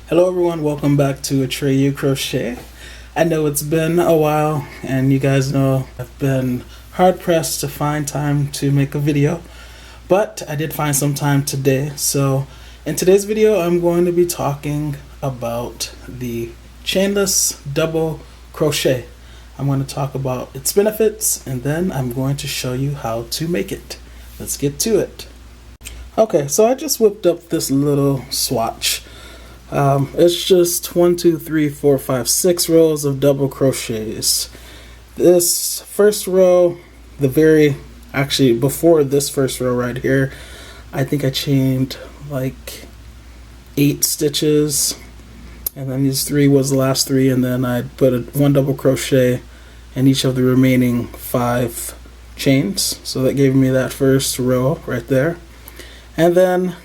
Hello everyone, welcome back to Atreyu Crochet. I know it's been a while and you guys know I've been hard pressed to find time to make a video, but I did find some time today. So in today's video I'm going to be talking about the Chainless Double Crochet. I'm going to talk about its benefits and then I'm going to show you how to make it. Let's get to it. Okay, so I just whipped up this little swatch. It's just 6 rows of double crochets. This first row, before this first row right here, I think I chained like 8 stitches, and then these 3 was the last 3, and then I put one double crochet in each of the remaining 5 chains. So that gave me that first row right there. And then,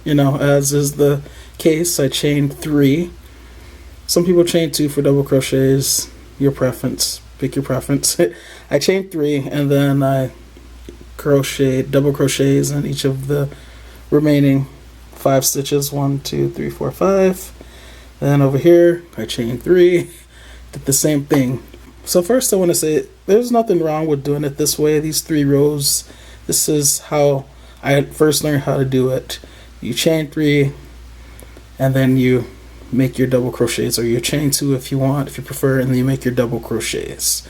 as is the case, I chained 3. Some people chain 2 for double crochets. Your preference. Pick your preference. I chained 3 and then I crocheted double crochets in each of the remaining 5 stitches. 1, 2, 3, 4, 5. Then over here I chained 3. Did the same thing. So first I want to say there's nothing wrong with doing it this way. These 3 rows. This is how I first learned how to do it. You chain 3 and then you make your double crochets, or you chain 2 if you want, if you prefer, and then you make your double crochets.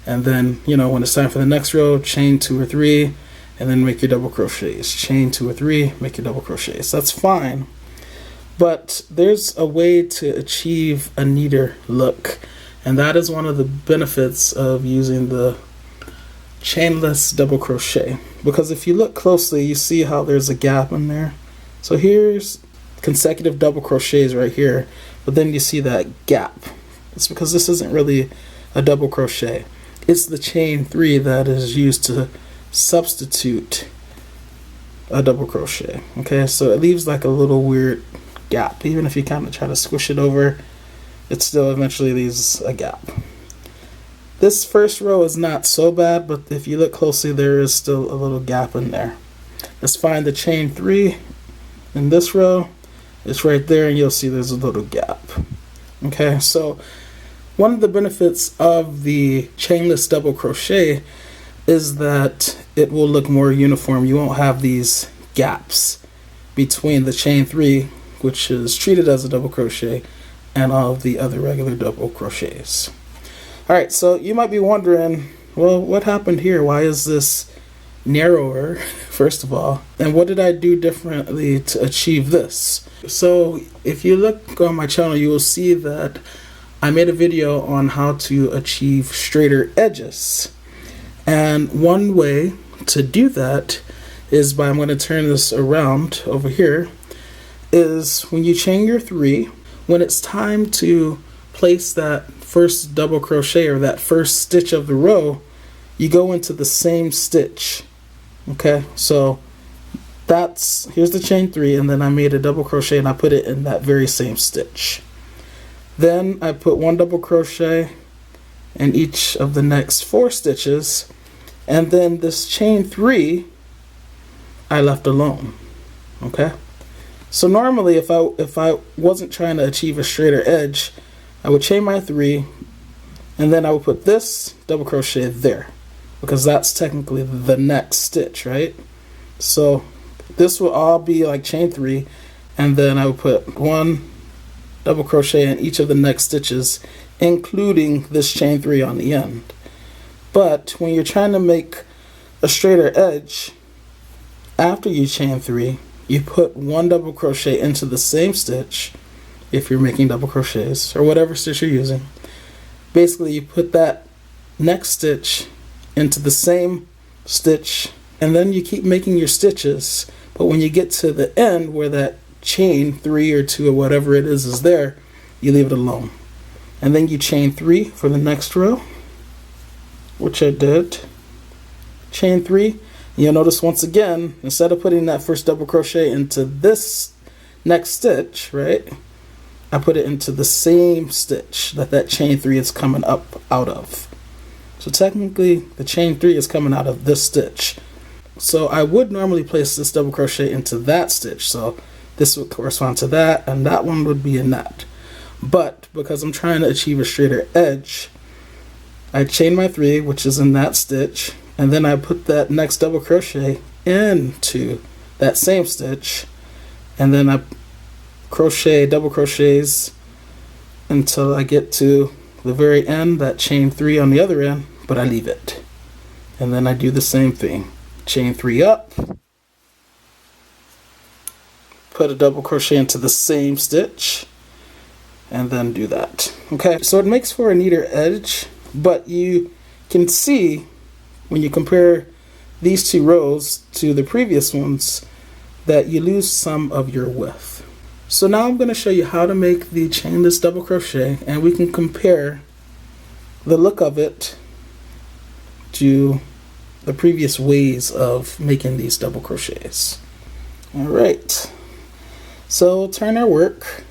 And then, when it's time for the next row, chain 2 or 3 and then make your double crochets. Chain 2 or 3, make your double crochets. That's fine. But there's a way to achieve a neater look, and that is one of the benefits of using the chainless double crochet. Because if you look closely, you see how there's a gap in there. So here's consecutive double crochets right here, but then you see that gap. It's because this isn't really a double crochet. It's the chain 3 that is used to substitute a double crochet. Okay, so it leaves like a little weird gap. Even if you kind of try to squish it over, it still eventually leaves a gap. This first row is not so bad, but if you look closely, there is still a little gap in there. Let's find the chain 3 in this row. It's right there, and you'll see there's a little gap. Okay, so one of the benefits of the chainless double crochet is that it will look more uniform. You won't have these gaps between the chain 3, which is treated as a double crochet, and all of the other regular double crochets. Alright, so you might be wondering, well, what happened here? Why is this narrower, first of all, and what did I do differently to achieve this? So if you look on my channel, you will see that I made a video on how to achieve straighter edges, and one way to do that is by, I'm going to turn this around over here, is when you chain your 3, when it's time to place that first double crochet or that first stitch of the row, you go into the same stitch. Okay, so here's the chain 3, and then I made a double crochet and I put it in that very same stitch. Then I put one double crochet in each of the next 4 stitches, and then this chain 3 I left alone. Okay, so normally if I wasn't trying to achieve a straighter edge, I would chain my 3 and then I would put this double crochet there, because that's technically the next stitch, right? So this will all be like chain 3, and then I would put one double crochet in each of the next stitches, including this chain 3 on the end. But when you're trying to make a straighter edge, after you chain 3, you put one double crochet into the same stitch, if you're making double crochets or whatever stitch you're using. Basically, you put that next stitch into the same stitch, and then you keep making your stitches, but when you get to the end where that chain 3 or 2 or whatever it is there, you leave it alone. And then you chain 3 for the next row, which I did. Chain 3. You'll notice once again, instead of putting that first double crochet into this next stitch, right, I put it into the same stitch that chain 3 is coming up out of. So technically the chain 3 is coming out of this stitch. So I would normally place this double crochet into that stitch. So this would correspond to that, and that one would be a knot. But because I'm trying to achieve a straighter edge, I chain my 3, which is in that stitch, and then I put that next double crochet into that same stitch, and then I crochet double crochets until I get to the very end, that chain 3 on the other end, but I leave it. And then I do the same thing. Chain 3 up, put a double crochet into the same stitch, and then do that. Okay, so it makes for a neater edge, but you can see when you compare these 2 rows to the previous ones that you lose some of your width. So now I'm going to show you how to make the chainless double crochet, and we can compare the look of it to the previous ways of making these double crochets. Alright, so turn our work,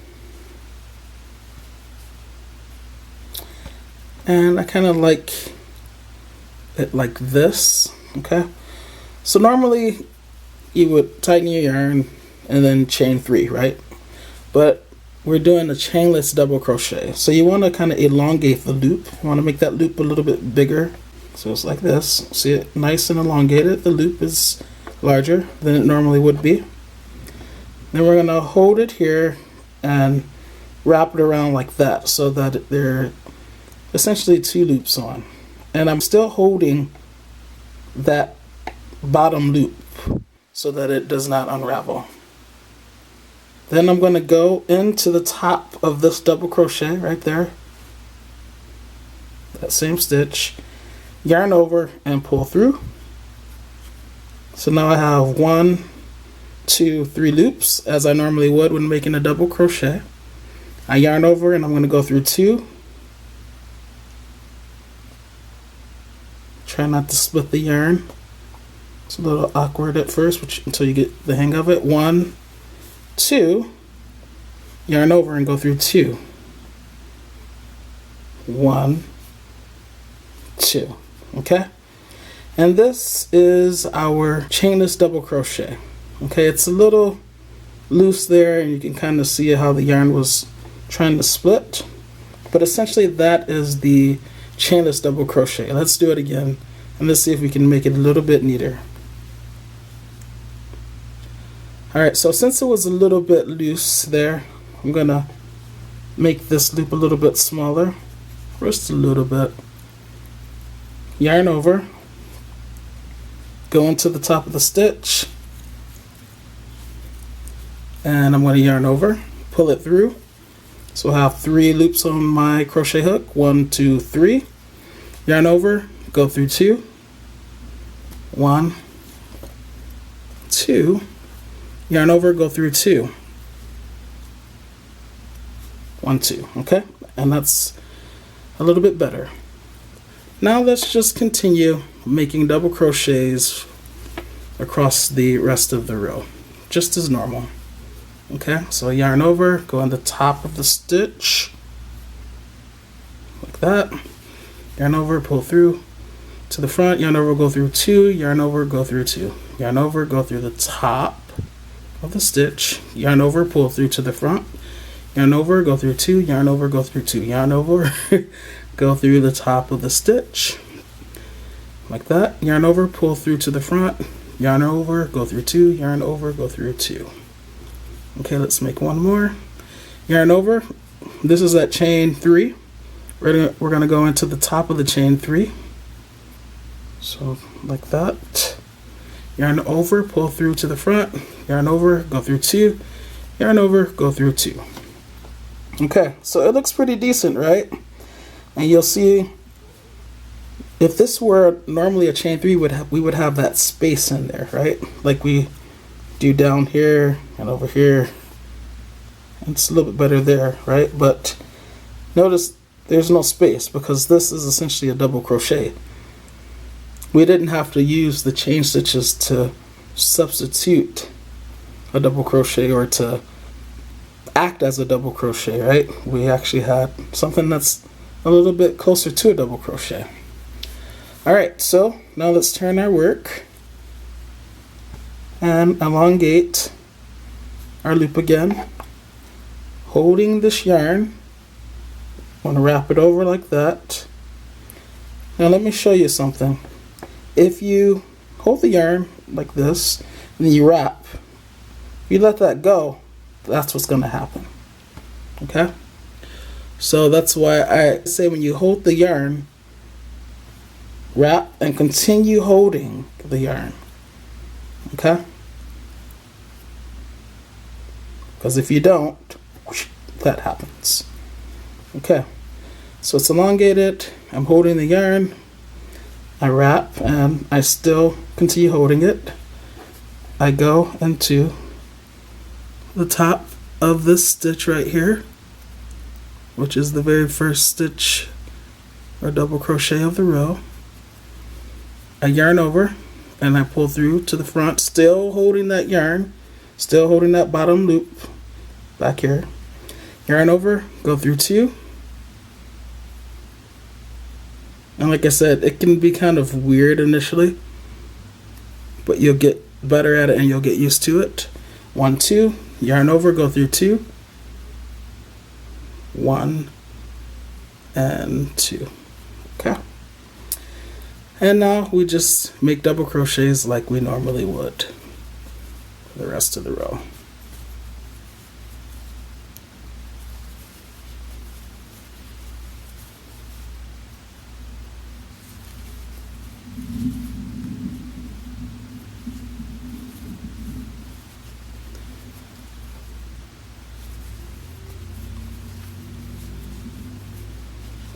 and I kind of like it like this. Okay, so normally you would tighten your yarn and then chain 3, right? But we're doing a chainless double crochet, so you want to kind of elongate the loop. You want to make that loop a little bit bigger, so it's like this. See it nice and elongated. The loop is larger than it normally would be. Then we're going to hold it here and wrap it around like that, so that there are essentially 2 loops on, and I'm still holding that bottom loop so that it does not unravel. Then I'm going to go into the top of this double crochet right there, that same stitch, yarn over and pull through. So now I have 1, 2, 3 loops as I normally would when making a double crochet. I yarn over and I'm going to go through 2. Try not to split the yarn. It's a little awkward at first, until you get the hang of it. 1, 2, yarn over and go through 2. 1, 2. Okay, and this is our chainless double crochet. Okay, it's a little loose there, and you can kind of see how the yarn was trying to split, but essentially that is the chainless double crochet. Let's do it again, and let's see if we can make it a little bit neater. Alright, so since it was a little bit loose there, I'm gonna make this loop a little bit smaller, just a little bit. Yarn over, go into the top of the stitch, and I'm going to yarn over, pull it through. So I have 3 loops on my crochet hook. 1, 2, 3. Yarn over, go through 2. 1, 2. Yarn over, go through 2. 1, 2. Okay, and that's a little bit better. Now let's just continue making double crochets across the rest of the row, just as normal. Okay, so yarn over, go on the top of the stitch, like that. Yarn over, pull through to the front, yarn over, go through 2, yarn over, go through 2. Yarn over, go through the top of the stitch, yarn over, pull through to the front, yarn over, go through 2, yarn over, go through 2, yarn over, go through the top of the stitch, like that. Yarn over, pull through to the front, yarn over, go through 2, yarn over, go through 2. Okay, let's make one more. Yarn over. This is at chain 3. We're gonna go into the top of the chain 3. So like that. Yarn over, pull through to the front, yarn over, go through 2, yarn over, go through 2. Okay, so it looks pretty decent, right? And you'll see, if this were normally a chain 3, we would have that space in there, right? Like we do down here and over here. It's a little bit better there, right? But notice there's no space because this is essentially a double crochet. We didn't have to use the chain stitches to substitute a double crochet or to act as a double crochet, right? We actually had something that's a little bit closer to a double crochet. Alright, so now let's turn our work and elongate our loop again, holding this yarn. I'm going to wrap it over like that. Now let me show you something. If you hold the yarn like this and then you wrap, you let that go, that's what's going to happen. Okay? So that's why I say when you hold the yarn, wrap and continue holding the yarn. Okay? Because if you don't, that happens. Okay, so it's elongated. I'm holding the yarn. I wrap and I still continue holding it. I go into the top of this stitch right here, which is the very first stitch or double crochet of the row. I yarn over and I pull through to the front, still holding that yarn, still holding that bottom loop back here. Yarn over, go through 2. And like I said, it can be kind of weird initially, but you'll get better at it and you'll get used to it. 1, 2, yarn over, go through 2. 1 and 2. Okay. And now we just make double crochets like we normally would for the rest of the row.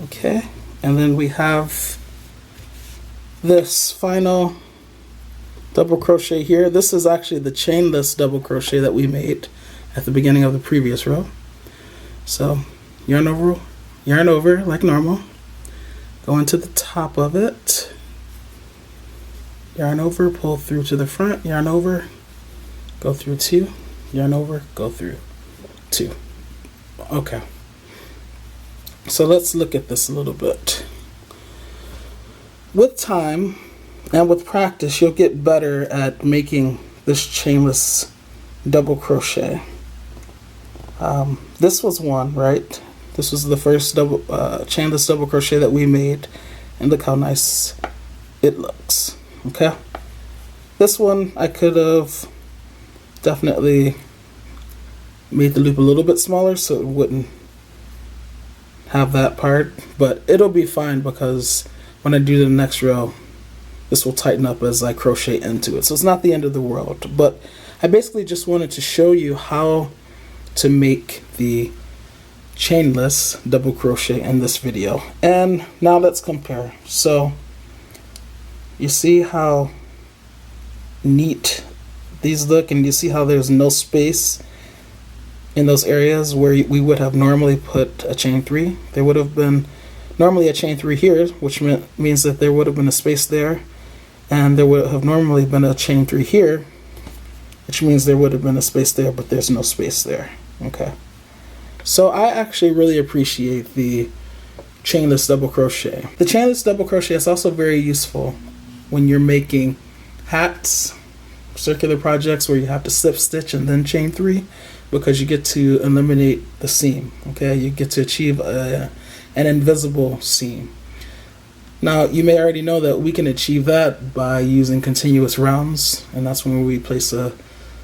Okay, and then we have this final double crochet here. This is actually the chainless double crochet that we made at the beginning of the previous row. So yarn over like normal, go into the top of it, yarn over, pull through to the front, yarn over, go through 2, yarn over, go through 2. Okay. So let's look at this a little bit. With time and with practice, you'll get better at making this chainless double crochet. This was one, right? This was the first chainless double crochet that we made, and look how nice it looks. Okay. This one I could have definitely made the loop a little bit smaller so it wouldn't have that part, but it'll be fine because when I do the next row, this will tighten up as I crochet into it. So it's not the end of the world, but I basically just wanted to show you how to make the chainless double crochet in this video. And now let's compare. So you see how neat these look, and you see how there's no space in those areas where we would have normally put a chain 3. There would have been normally a chain 3 here, which means that there would have been a space there, and there would have normally been a chain 3 here, which means there would have been a space there, but there's no space there. Okay, so I actually really appreciate the chainless double crochet. The chainless double crochet is also very useful when you're making hats, circular projects where you have to slip stitch and then chain 3, because you get to eliminate the seam. Okay, you get to achieve an invisible seam. Now you may already know that we can achieve that by using continuous rounds, and that's when we place a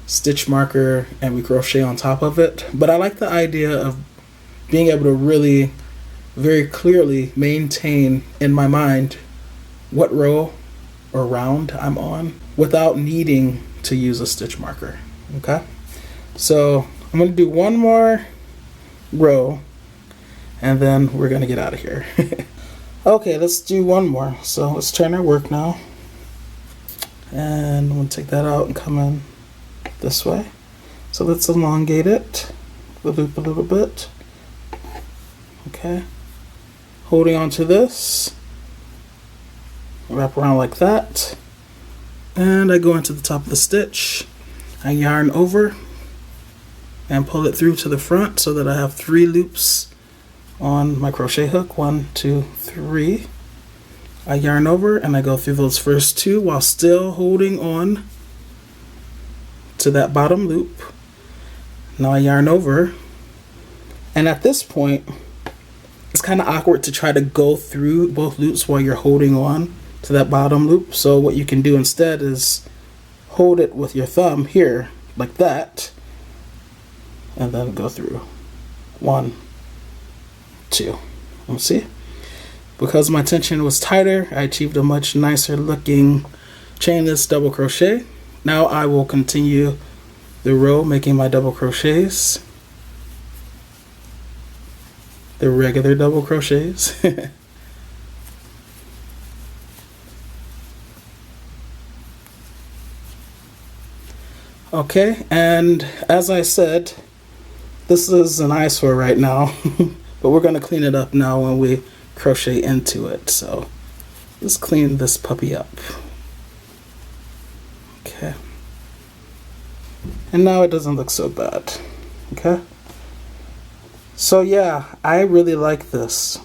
stitch marker and we crochet on top of it. But I like the idea of being able to really very clearly maintain in my mind what row or round I'm on without needing to use a stitch marker. Okay, so I'm going to do one more row and then we're going to get out of here. Okay, let's do one more. So let's turn our work now, and I'm going to take that out and come in this way. So let's elongate it, the loop a little bit. Okay, holding on to this, wrap around like that, and I go into the top of the stitch. I yarn over and pull it through to the front so that I have 3 loops on my crochet hook. 1, 2, 3. I yarn over and I go through those first 2 while still holding on to that bottom loop. Now I yarn over, and at this point it's kind of awkward to try to go through both loops while you're holding on to that bottom loop. So what you can do instead is hold it with your thumb here like that, and then go through 1, 2. See, because my tension was tighter, I achieved a much nicer looking chainless double crochet. Now I will continue the row making my double crochets, the regular double crochets. Okay, and as I said, this is an eyesore right now, but we're going to clean it up now when we crochet into it. So let's clean this puppy up. Okay, and now it doesn't look so bad. Okay, so yeah, I really like this.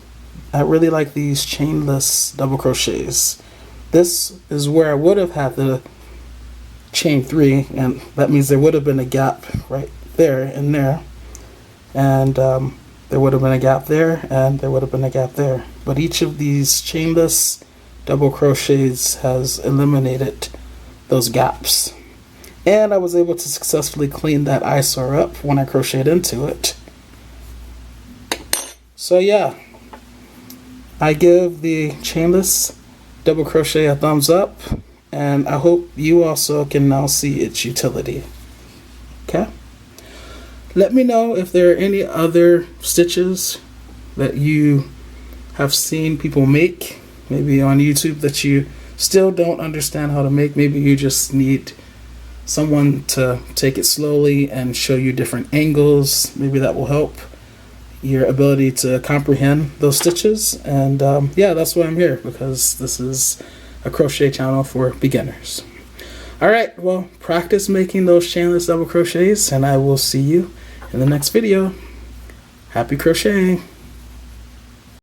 I really like these chainless double crochets. This is where I would have had the chain 3, and that means there would have been a gap right there and there, and there would have been a gap there, and there would have been a gap there. But each of these chainless double crochets has eliminated those gaps, and I was able to successfully clean that eyesore up when I crocheted into it. So yeah, I give the chainless double crochet a thumbs up, and I hope you also can now see its utility. Okay? Let me know if there are any other stitches that you have seen people make, maybe on YouTube, that you still don't understand how to make. Maybe you just need someone to take it slowly and show you different angles. Maybe that will help your ability to comprehend those stitches. And yeah, that's why I'm here, because this is a crochet channel for beginners. Alright, well, practice making those chainless double crochets, and I will see you in the next video. Happy crocheting!